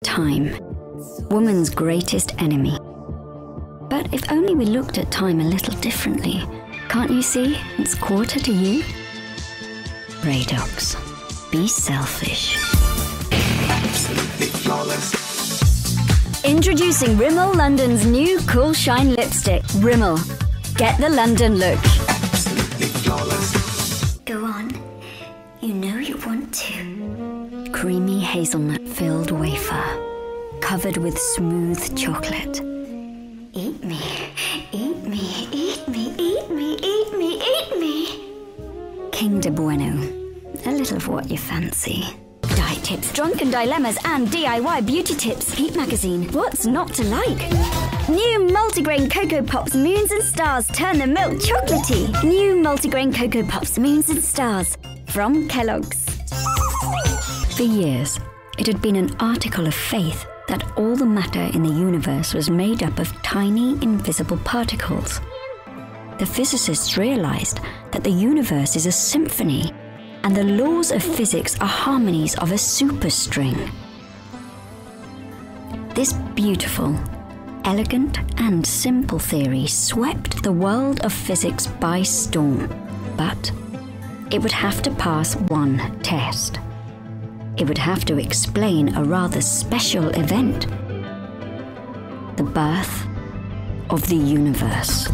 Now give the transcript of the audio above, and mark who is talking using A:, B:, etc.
A: Time, woman's greatest enemy. But if only we looked at time a little differently. Can't you see it's quarter to you? Radox. Be selfish.
B: Absolutely flawless.
A: Introducing Rimmel London's new Cool Shine Lipstick. Rimmel. Get the London look.
B: Absolutely flawless.
A: Go on. You know you want to. Creamy hazelnut-filled wafer. Covered with smooth chocolate. Eat me. Eat me. Eat me. Eat me. Eat me. Eat me. Kinder Bueno. A little of what you fancy. Diet tips, drunken dilemmas, and DIY beauty tips. Heat magazine. What's not to like? New multigrain Cocoa Pops Moons and Stars turn the milk chocolatey. New multigrain Cocoa Pops Moons and Stars from Kellogg's. For years, it had been an article of faith that all the matter in the universe was made up of tiny, invisible particles. The physicists realized that the universe is a symphony, and the laws of physics are harmonies of a superstring. This beautiful, elegant, and simple theory swept the world of physics by storm, but it would have to pass one test. It would have to explain a rather special event: the birth of the universe.